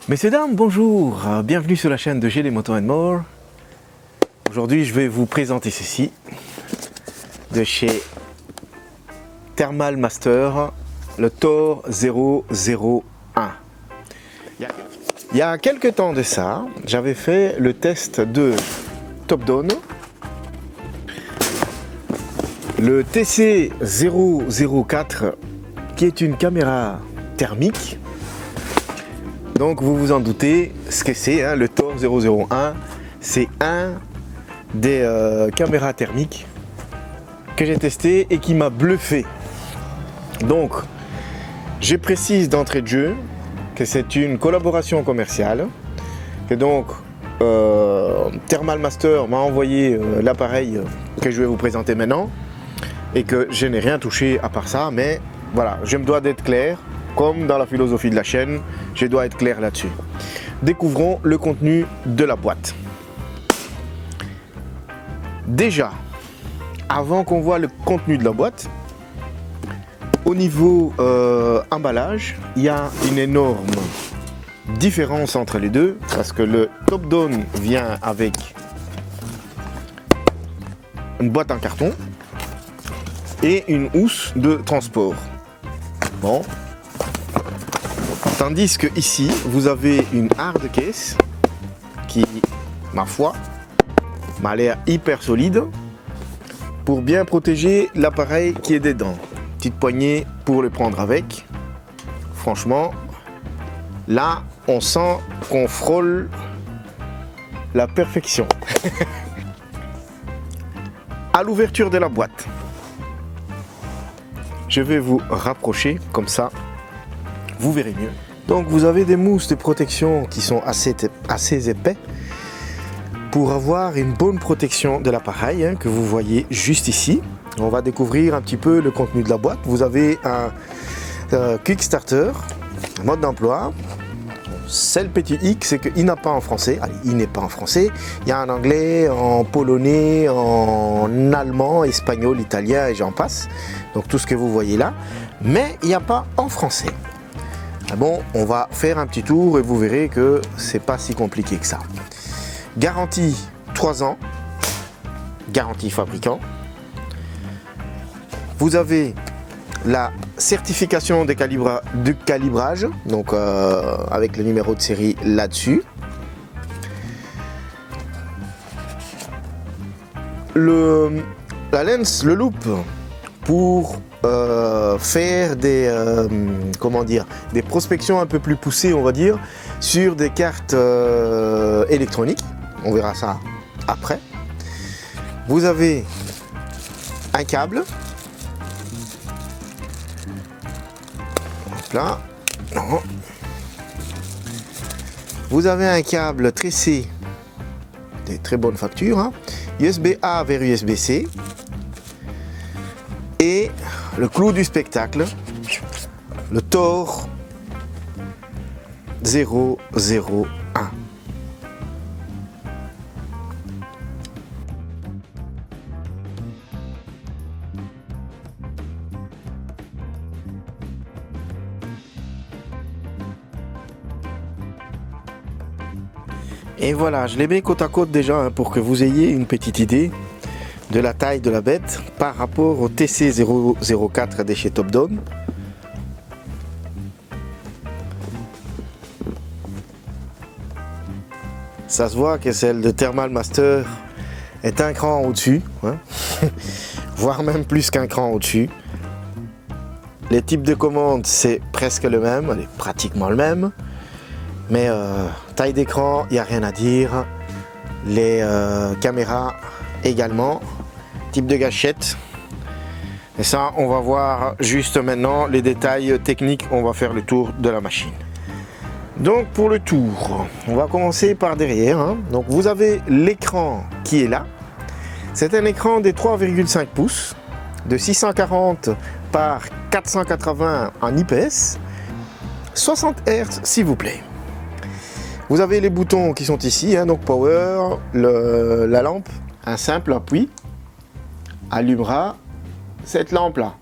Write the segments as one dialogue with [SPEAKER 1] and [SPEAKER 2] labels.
[SPEAKER 1] Messieurs, dames, bonjour, bienvenue sur la chaîne de GD Moto & More. Aujourd'hui, je vais vous présenter ceci de chez Thermal Master, le Thor 001. Il y a quelques temps de ça, j'avais fait le test de top-down, le TC004, qui est une caméra thermique. Donc vous vous en doutez ce que c'est, hein, le Thor 001, c'est un des caméras thermiques que j'ai testé et qui m'a bluffé. Donc je précise d'entrée de jeu que c'est une collaboration commerciale, que donc Thermal Master m'a envoyé l'appareil que je vais vous présenter maintenant et que je n'ai rien touché à part ça, mais voilà, je me dois d'être clair. Comme dans la philosophie de la chaîne, je dois être clair là-dessus. Découvrons le contenu de la boîte. Déjà, avant qu'on voit le contenu de la boîte, au niveau emballage, il y a une énorme différence entre les deux, parce que le top-down vient avec une boîte en carton et une housse de transport. Bon. Tandis que ici, vous avez une hard case qui, ma foi, m'a l'air hyper solide pour bien protéger l'appareil qui est dedans. Petite poignée pour le prendre avec. Franchement, là, on sent qu'on frôle la perfection. À l'ouverture de la boîte, je vais vous rapprocher comme ça. Vous verrez mieux. Donc vous avez des mousses de protection qui sont assez épais pour avoir une bonne protection de l'appareil, hein, que vous voyez juste ici. On va découvrir un petit peu le contenu de la boîte. Vous avez un Quick Starter, mode d'emploi. C'est le petit hic, c'est qu'il n'a pas en français. Allez, il n'est pas en français. Il y a en anglais, en polonais, en allemand, espagnol, italien et j'en passe. Donc tout ce que vous voyez là. Mais il n'y a pas en français. Bon, on va faire un petit tour et vous verrez que c'est pas si compliqué que ça. Garantie 3 ans, garantie fabricant. Vous avez la certification de calibrage, donc avec le numéro de série là-dessus. La lens, le loop pour faire des des prospections un peu plus poussées, on va dire, sur des cartes électroniques. On verra ça après. Vous avez un câble. Hop là. Non. Vous avez un câble tressé, des très bonnes factures, hein. USB-A vers USB-C. Et le clou du spectacle, le Thor 001. Et voilà, je les mets côte à côte déjà, hein, pour que vous ayez une petite idée de la taille de la bête par rapport au TC004 de chez top-down. Ça se voit que celle de Thermal Master est un cran au-dessus, hein. Voire même plus qu'un cran au-dessus. Les types de commandes, c'est presque le même, elle est pratiquement le même. Mais taille d'écran, il n'y a rien à dire. Les caméras également. Type de gâchette. Et ça, on va voir juste maintenant les détails techniques. On va faire le tour de la machine. Donc pour le tour, on va commencer par derrière, hein. Donc vous avez l'écran qui est là. C'est un écran des 3,5 pouces de 640 par 480 en IPS, 60 Hz s'il vous plaît. Vous avez les boutons qui sont ici, hein, donc power, la lampe, un simple appui allumera cette lampe là.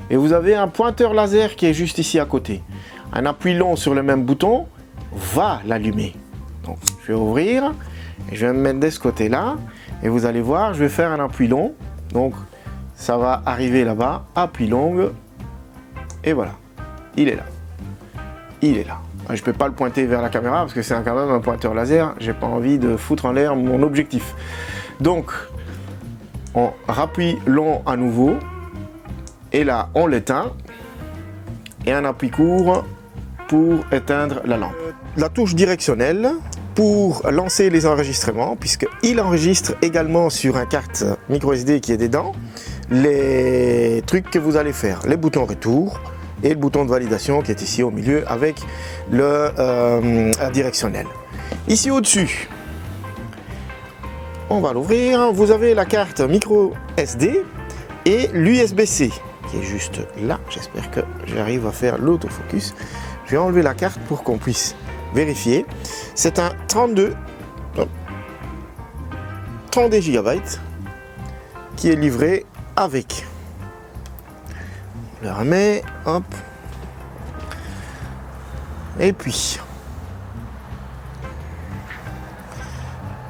[SPEAKER 1] Et vous avez un pointeur laser qui est juste ici à côté. Un appui long sur le même bouton va l'allumer. Donc je vais ouvrir et je vais me mettre de ce côté là et vous allez voir, je vais faire un appui long. Donc ça va arriver là-bas, appui long et voilà, il est là. Il est là. Je ne peux pas le pointer vers la caméra parce que c'est quand même un pointeur laser. J'ai pas envie de foutre en l'air mon objectif. Donc on rappuie long à nouveau et là on l'éteint et un appui court pour éteindre la lampe. La touche directionnelle pour lancer les enregistrements, puisqu'il enregistre également sur un carte micro SD qui est dedans les trucs que vous allez faire, les boutons retour et le bouton de validation qui est ici au milieu avec le directionnel. Ici au-dessus, on va l'ouvrir, vous avez la carte micro SD et l'USB-C qui est juste là. J'espère que j'arrive à faire l'autofocus. Je vais enlever la carte pour qu'on puisse vérifier. C'est un 32 GB qui est livré avec. On le remet, hop. Et puis,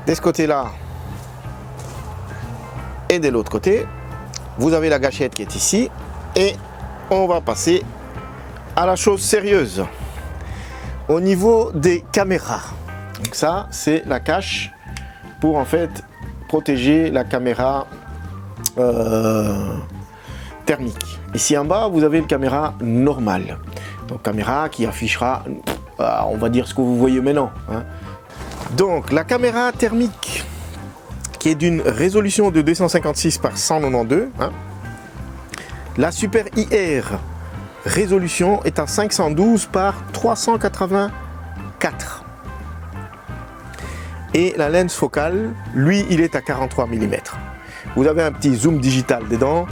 [SPEAKER 1] de ce côté-là et de l'autre côté, vous avez la gâchette qui est ici. Et on va passer à la chose sérieuse. Au niveau des caméras. Donc ça, c'est la cache pour en fait protéger la caméra thermique. Ici en bas, vous avez une caméra normale. Donc caméra qui affichera, on va dire ce que vous voyez maintenant. Hein. Donc la caméra thermique qui est d'une résolution de 256 par 192. Hein. La Super IR résolution est à 512 par 384. Et la lens focale, lui, il est à 43 mm. Vous avez un petit zoom digital dedans.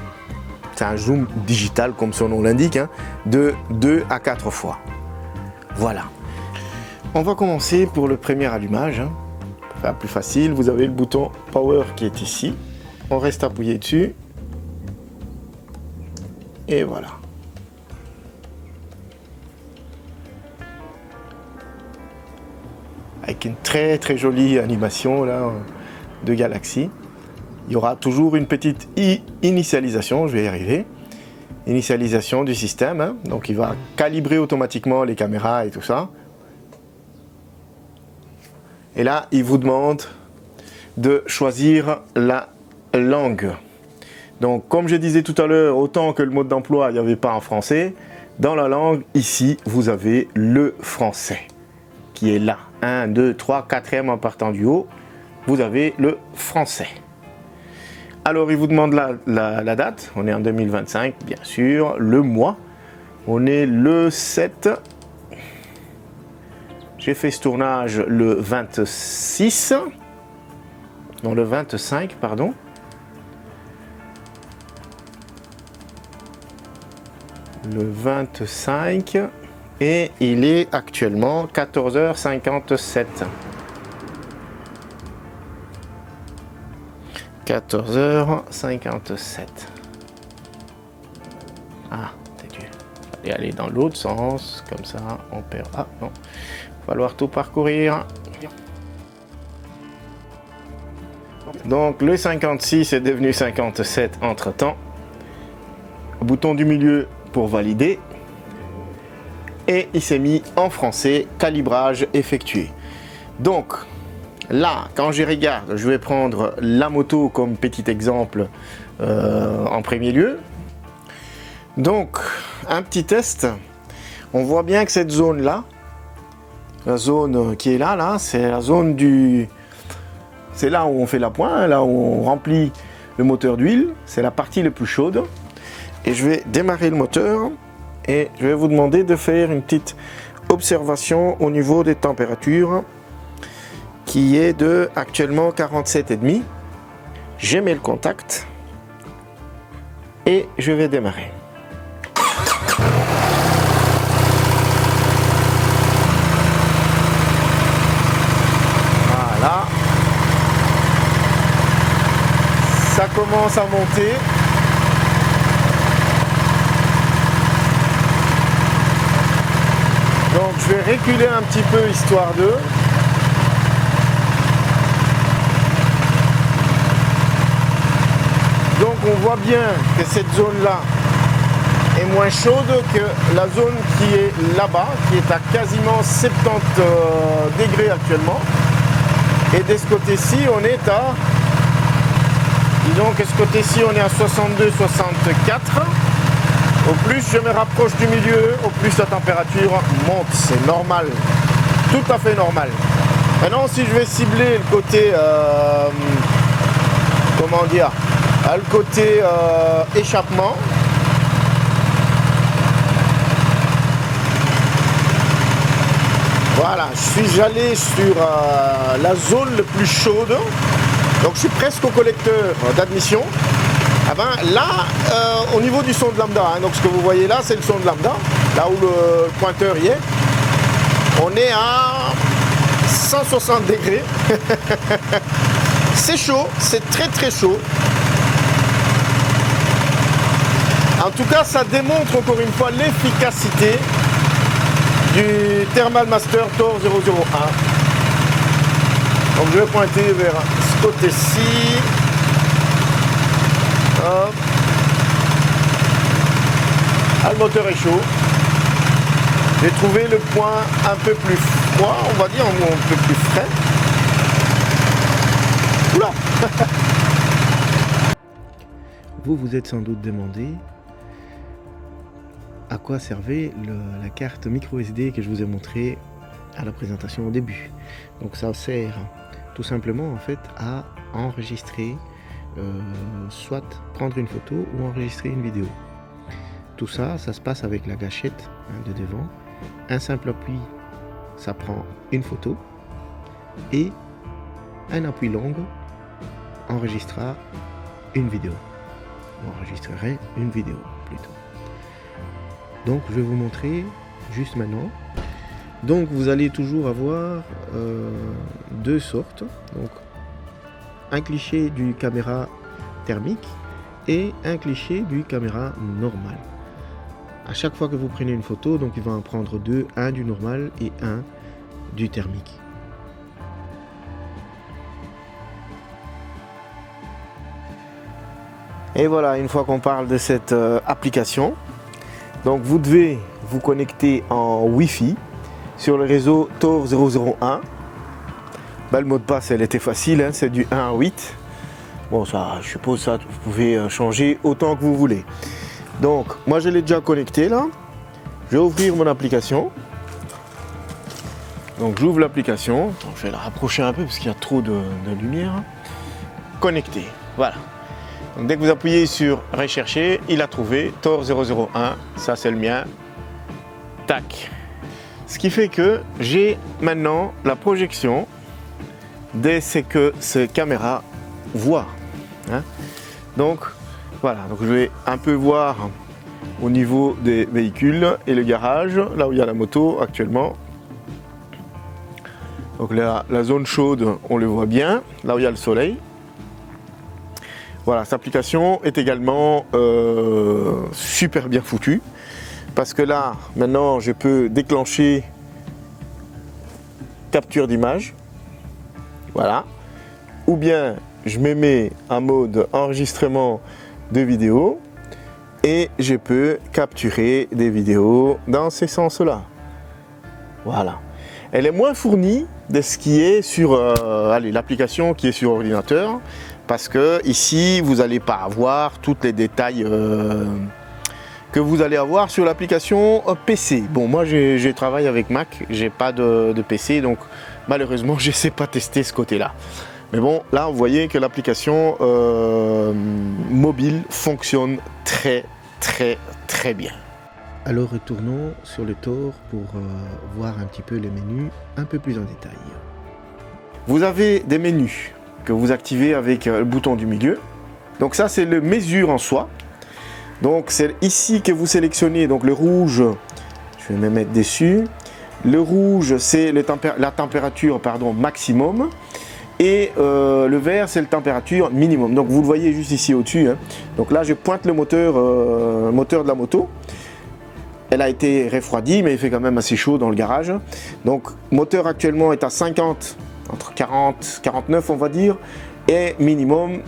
[SPEAKER 1] C'est un zoom digital, comme son nom l'indique, hein, de 2 à 4 fois. Voilà. On va commencer pour le premier allumage. Hein. Pour faire plus facile, vous avez le bouton Power qui est ici. On reste appuyé dessus. Et voilà. Avec une très très jolie animation là, de galaxie. Il y aura toujours une petite initialisation, je vais y arriver. Initialisation du système, hein. Donc il va calibrer automatiquement les caméras et tout ça. Et là, il vous demande de choisir la langue. Donc comme je disais tout à l'heure, autant que le mode d'emploi, il n'y avait pas en français, dans la langue, ici, vous avez le français qui est là. 1, 2, 3, 4e en partant du haut, vous avez le français. Alors, il vous demande la date, on est en 2025, bien sûr, le mois, on est le 7, j'ai fait ce tournage le 26, non le 25, pardon. Le 25 et il est actuellement 14h57. 14h57. Ah, t'es dû. Fallait aller dans l'autre sens, comme ça on perd. Ah non, il va falloir tout parcourir. Donc le 56 est devenu 57 entre temps. Bouton du milieu pour valider et il s'est mis en français, calibrage effectué. Donc là, quand je regarde, je vais prendre la moto comme petit exemple en premier lieu. Donc un petit test, on voit bien que cette zone là, la zone qui est là, c'est la zone du, c'est là où on fait la pointe, là où on remplit le moteur d'huile, c'est la partie la plus chaude. Et je vais démarrer le moteur et je vais vous demander de faire une petite observation au niveau des températures qui est de actuellement 47,5. Je mets le contact et je vais démarrer. Voilà. Ça commence à monter. Donc Donc je vais reculer un petit peu histoire de... Donc on voit bien que cette zone-là est moins chaude que la zone qui est là-bas, qui est à quasiment 70 degrés actuellement. Et de ce côté-ci, on est à... Disons que ce côté-ci, on est à 62, 64. Au plus je me rapproche du milieu, au plus la température monte. C'est normal, tout à fait normal. Maintenant, si je vais cibler le côté, comment dire, le côté échappement, voilà, je suis allé sur la zone la plus chaude. Donc je suis presque au collecteur d'admission. Ah ben, là, au niveau du son de lambda, hein, donc ce que vous voyez là, c'est le son de lambda, là où le pointeur y est. On est à 160 degrés. C'est chaud, c'est très très chaud. En tout cas, ça démontre encore une fois l'efficacité du Thermal Master Tor 001. Donc je vais pointer vers ce côté-ci. Hop. Ah, le moteur est chaud. J'ai trouvé le point un peu plus froid, on va dire, ou un peu plus frais. Oula.
[SPEAKER 2] Vous vous êtes sans doute demandé à quoi servait la carte micro SD que je vous ai montré à la présentation au début. Donc ça sert tout simplement en fait à enregistrer, soit prendre une photo ou enregistrer une vidéo. Tout ça, ça se passe avec la gâchette de devant. Un simple appui, ça prend une photo, et un appui long enregistrera une vidéo. On enregistrerait une vidéo plutôt. Donc je vais vous montrer juste maintenant. Donc vous allez toujours avoir deux sortes. Donc un cliché du caméra thermique et un cliché du caméra normal. À chaque fois que vous prenez une photo, donc il va en prendre deux, un du normal et un du thermique.
[SPEAKER 1] Et voilà, une fois qu'on parle de cette application, donc vous devez vous connecter en Wi-Fi sur le réseau Tor 001. Ben, le mot de passe, elle était facile, hein, c'est du 1 à 8. Bon, ça, je suppose ça, vous pouvez changer autant que vous voulez. Donc, moi je l'ai déjà connecté là. Je vais ouvrir mon application. Donc, j'ouvre l'application. Je vais la rapprocher un peu parce qu'il y a trop de lumière. Connecté, voilà. Donc, dès que vous appuyez sur rechercher, il a trouvé Tor 001. Ça, c'est le mien. Tac. Ce qui fait que j'ai maintenant la projection de ce que cette caméra voit. Hein. Donc voilà, donc je vais un peu voir au niveau des véhicules et le garage, là où il y a la moto actuellement. Donc là, la zone chaude, on le voit bien, là où il y a le soleil. Voilà, cette application est également super bien foutue. Parce que là, maintenant, je peux déclencher capture d'image. Voilà. Ou bien, je me mets en mode enregistrement de vidéo et je peux capturer des vidéos dans ces sens-là. Voilà. Elle est moins fournie de ce qui est sur l'application qui est sur ordinateur, parce que ici, vous n'allez pas avoir tous les détails que vous allez avoir sur l'application PC. Bon, moi je travaille avec Mac, j'ai pas de PC, donc malheureusement je ne sais pas tester ce côté-là. Mais bon, là vous voyez que l'application mobile fonctionne très bien.
[SPEAKER 2] Alors retournons sur le Tor pour voir un petit peu les menus un peu plus en détail.
[SPEAKER 1] Vous avez des menus que vous activez avec le bouton du milieu. Donc ça c'est le mesure en soi. Donc c'est ici que vous sélectionnez donc le rouge, je vais me mettre dessus. Le rouge c'est la température maximum et le vert c'est la température minimum. Donc vous le voyez juste ici au-dessus. Hein. Donc là je pointe le moteur de la moto. elle a été refroidie, mais il fait quand même assez chaud dans le garage. Donc, moteur actuellement est à 50, entre 40, 49 on va dire, et minimum,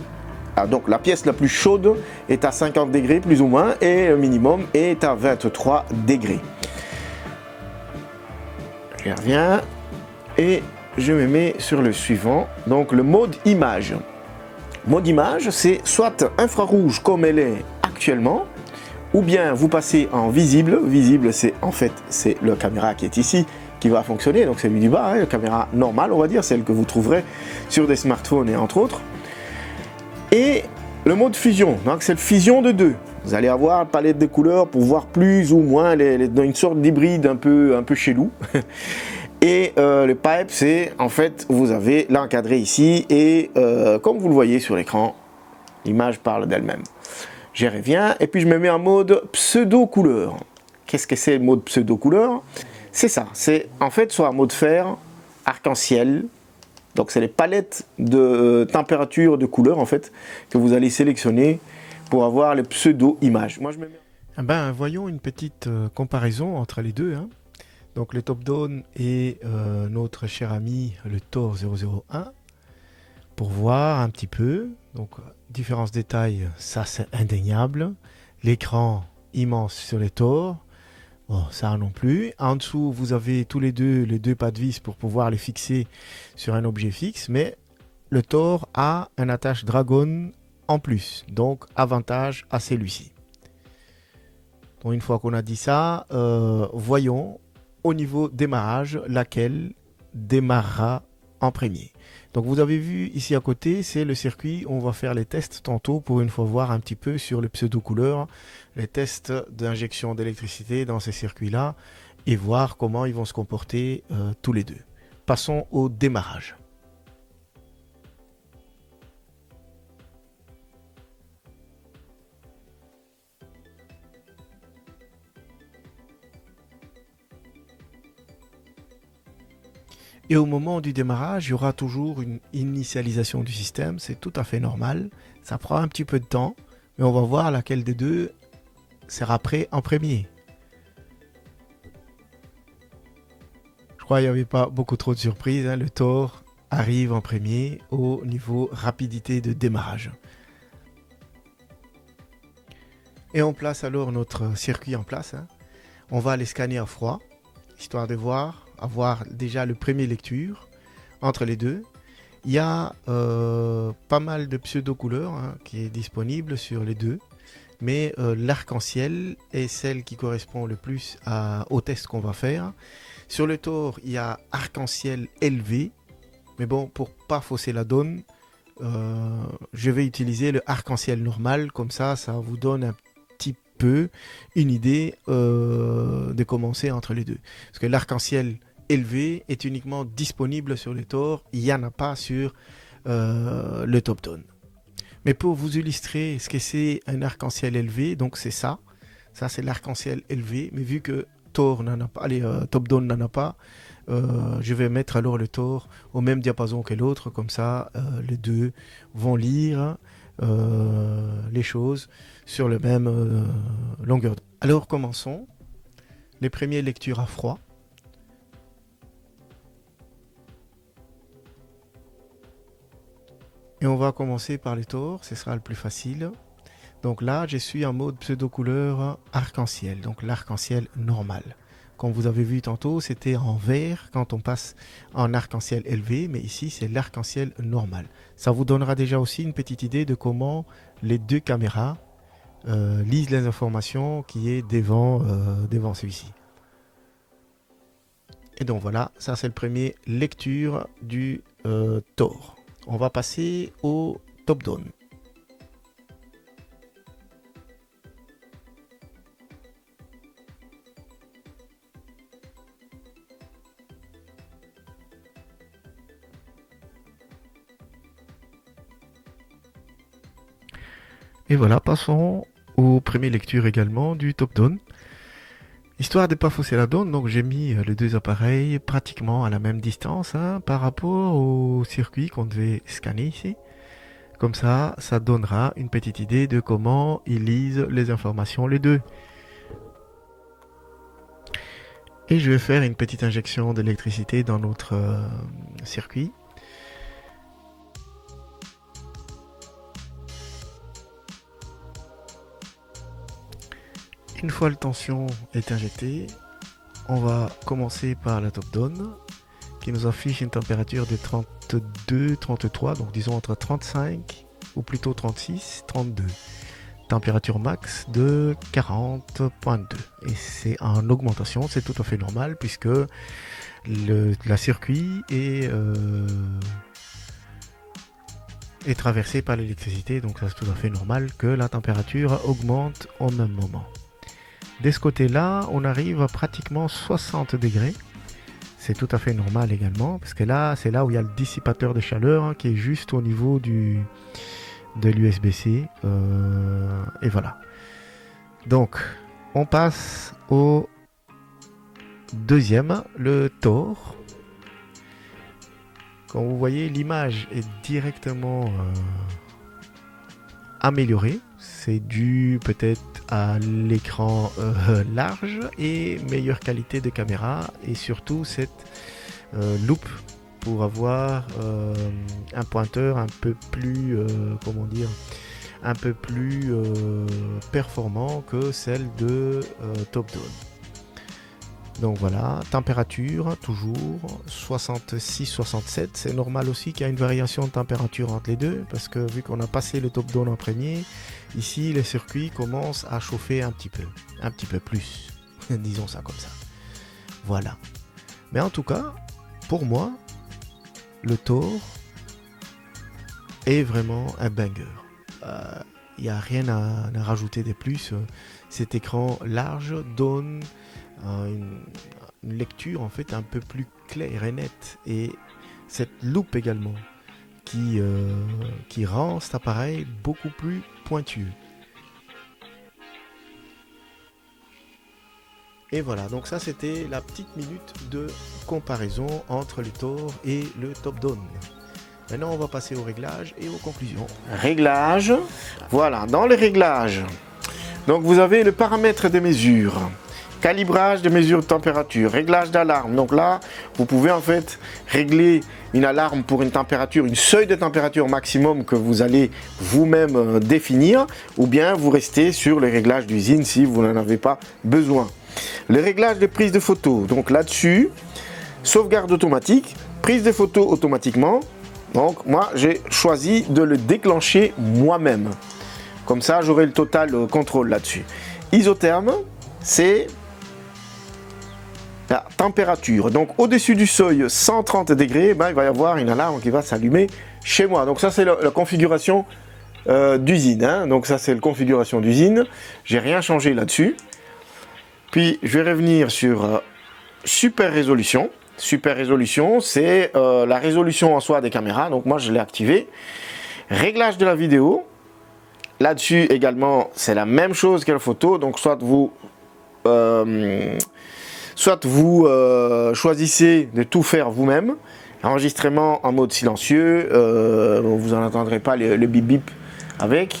[SPEAKER 1] donc la pièce la plus chaude est à 50 degrés plus ou moins, et le minimum est à 23 degrés. Je reviens, et je me mets sur le suivant, donc le mode image. Mode image, c'est soit infrarouge comme elle est actuellement, ou bien vous passez en visible. Visible, c'est en fait c'est la caméra qui est ici qui va fonctionner, donc c'est lui du bas, hein, la caméra normale on va dire, celle que vous trouverez sur des smartphones et entre autres. Et le mode fusion, donc c'est le fusion de deux. Vous allez avoir une palette de couleurs pour voir plus ou moins une sorte d'hybride un peu chelou. Et le pipe, c'est en fait, vous avez l'encadré ici et comme vous le voyez sur l'écran, l'image parle d'elle-même. Je reviens et puis je me mets en mode pseudo couleur. Qu'est-ce que c'est le mode pseudo couleur? C'est ça, c'est en fait soit en mode fer, arc-en-ciel. Donc c'est les palettes de température, de couleurs en fait que vous allez sélectionner pour avoir les pseudo images. Moi je me mets...
[SPEAKER 2] voyons une petite comparaison entre les deux. Hein. Donc le top-down et notre cher ami le Thor 001 pour voir un petit peu. Donc différence de taille, ça c'est indéniable. L'écran immense sur les Thor, bon ça non plus. En dessous vous avez tous les deux pas de vis pour pouvoir les fixer sur un objet fixe, mais le Thor a un attache Dragon en plus, donc avantage à celui-ci. Donc une fois qu'on a dit ça, voyons au niveau démarrage, laquelle démarrera en premier. Donc vous avez vu ici à côté, c'est le circuit, on va faire les tests tantôt pour une fois voir un petit peu sur le pseudo couleur, les tests d'injection d'électricité dans ces circuits-là et voir comment ils vont se comporter tous les deux. Passons au démarrage. Et au moment du démarrage, il y aura toujours une initialisation du système, c'est tout à fait normal. Ça prend un petit peu de temps, mais on va voir laquelle des deux sera prêt en premier. Je crois qu'il n'y avait pas beaucoup trop de surprises, hein. Le Thor arrive en premier au niveau rapidité de démarrage. Et on place alors notre circuit en place. Hein. On va les scanner à froid, histoire de voir, avoir déjà le premier lecture entre les deux. Il y a pas mal de pseudo couleurs qui est disponible sur les deux, mais l'arc-en-ciel est celle qui correspond le plus au test qu'on va faire. Sur le Thor, il y a arc-en-ciel élevé, mais bon, pour pas fausser la donne, je vais utiliser le arc-en-ciel normal, comme ça vous donne un petit peu une idée de commencer entre les deux. Parce que l'arc-en-ciel élevé est uniquement disponible sur les Thor, il n'y en a pas sur le top-down. Mais pour vous illustrer ce que c'est un arc-en-ciel élevé, donc c'est ça c'est l'arc-en-ciel élevé, mais vu que Thor n'en a pas, les top-down n'en a pas, je vais mettre alors le Thor au même diapason que l'autre, comme ça les deux vont lire les choses sur le même longueur. Alors commençons les premières lectures à froid. Et on va commencer par les Thor, ce sera le plus facile. Donc là, je suis en mode pseudo-couleur arc-en-ciel, donc l'arc-en-ciel normal. Comme vous avez vu tantôt, c'était en vert quand on passe en arc-en-ciel élevé, mais ici, c'est l'arc-en-ciel normal. Ça vous donnera déjà aussi une petite idée de comment les deux caméras lisent les informations qui est devant celui-ci. Et donc voilà, ça c'est le premier lecture du Thor. On va passer au top-down. Et voilà, passons aux premières lectures également du top-down. Histoire de ne pas fausser la donne, donc j'ai mis les deux appareils pratiquement à la même distance par rapport au circuit qu'on devait scanner ici. Comme ça, ça donnera une petite idée de comment ils lisent les informations les deux. Et je vais faire une petite injection d'électricité dans notre circuit. Une fois le tension est injecté, on va commencer par la top-down qui nous affiche une température de 32, 33, donc disons entre 35 ou plutôt 36, 32. Température max de 40.2 et c'est en augmentation, c'est tout à fait normal puisque la circuit est traversé par l'électricité, donc c'est tout à fait normal que la température augmente au même moment. De ce côté-là, on arrive à pratiquement 60 degrés. C'est tout à fait normal également, parce que là, c'est là où il y a le dissipateur de chaleur qui est juste au niveau de l'USB-C. Et voilà. Donc, on passe au deuxième, le Tor. Comme vous voyez, l'image est directement améliorée. C'est dû peut-être à l'écran large et meilleure qualité de caméra et surtout cette loupe pour avoir un pointeur un peu plus un peu plus performant que celle de top-down. Donc voilà, température toujours 66-67, c'est normal aussi qu'il y a une variation de température entre les deux parce que vu qu'on a passé le top-down en premier, ici les circuits commencent à chauffer un petit peu plus, disons ça comme ça. Voilà. Mais en tout cas, pour moi, le Tor est vraiment un banger. Il n'y a rien à rajouter de plus. Cet écran large donne une lecture en fait un peu plus claire et nette, et cette loupe également qui rend cet appareil beaucoup plus pointueux. Et voilà, donc ça c'était la petite minute de comparaison entre le Tor et le top-down. Maintenant on va passer aux réglages et aux conclusions.
[SPEAKER 1] Réglages, voilà, dans les réglages, donc vous avez le paramètre des mesures. Calibrage de mesure de température, réglage d'alarme. Donc là, vous pouvez en fait régler une alarme pour une température, une seuil de température maximum que vous allez vous-même définir, ou bien vous restez sur les réglages d'usine si vous n'en avez pas besoin. Le réglage de prise de photo. Donc là-dessus, sauvegarde automatique, prise de photo automatiquement. Donc moi, j'ai choisi de le déclencher moi-même. Comme ça, j'aurai le total contrôle là-dessus. Isotherme, c'est la température. Donc au-dessus du seuil 130 degrés, ben, il va y avoir une alarme qui va s'allumer chez moi. Donc ça c'est la configuration d'usine. Hein. Donc ça c'est la configuration d'usine. J'ai rien changé là-dessus. Puis je vais revenir sur super résolution. Super résolution, c'est la résolution en soi des caméras. Donc moi je l'ai activé. Réglage de la vidéo. Là-dessus également c'est la même chose que la photo. Donc soit vous choisissez de tout faire vous-même. Enregistrement en mode silencieux, vous n'en entendrez pas le bip bip avec.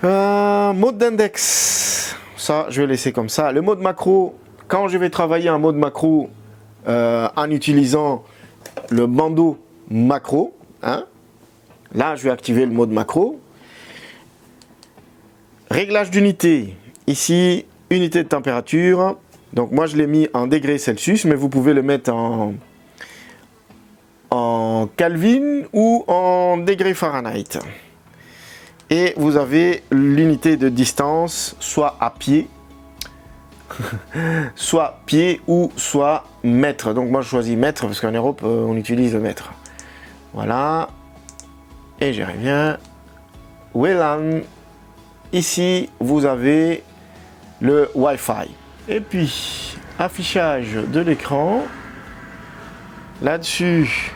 [SPEAKER 1] Mode d'index, ça je vais laisser comme ça. Le mode macro, quand je vais travailler en mode macro en utilisant le bandeau macro, hein, là je vais activer le mode macro. Réglage d'unité, ici unité de température. Donc moi je l'ai mis en degrés Celsius, mais vous pouvez le mettre en Kelvin ou en degrés Fahrenheit. Et vous avez l'unité de distance, soit à pied, soit pied ou soit mètre. Donc moi je choisis mètre parce qu'en Europe on utilise le mètre. Voilà. Et je reviens. WLAN. Ici vous avez le Wi-Fi. Et puis, affichage de l'écran. Là-dessus,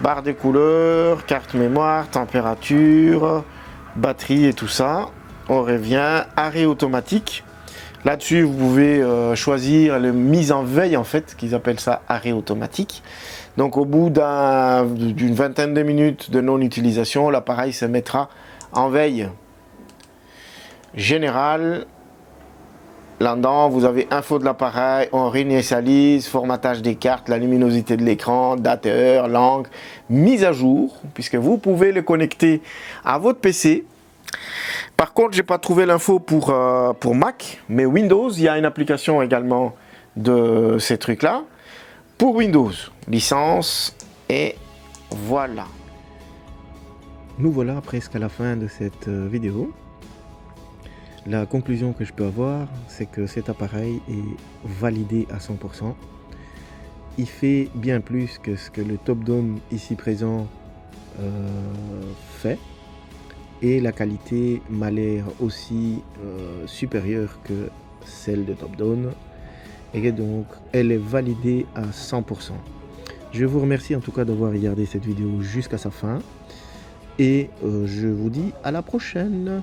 [SPEAKER 1] barre des couleurs, carte mémoire, température, batterie et tout ça. On revient, arrêt automatique. Là-dessus, vous pouvez choisir la mise en veille, en fait, qu'ils appellent ça arrêt automatique. Donc, au bout d'une vingtaine de minutes de non-utilisation, l'appareil se mettra en veille générale. Là-dedans, vous avez info de l'appareil, on réinitialise, formatage des cartes, la luminosité de l'écran, date et heure, langue, mise à jour, puisque vous pouvez le connecter à votre PC. Par contre, j'ai pas trouvé l'info pour Mac, mais Windows, il y a une application également de ces trucs-là. Pour Windows, licence, et voilà.
[SPEAKER 2] Nous voilà presque à la fin de cette vidéo. La conclusion que je peux avoir, c'est que cet appareil est validé à 100%. Il fait bien plus que ce que le Top Dome ici présent fait. Et la qualité m'a l'air aussi supérieure que celle de Top Dome. Et donc, elle est validée à 100%. Je vous remercie en tout cas d'avoir regardé cette vidéo jusqu'à sa fin. Et je vous dis à la prochaine.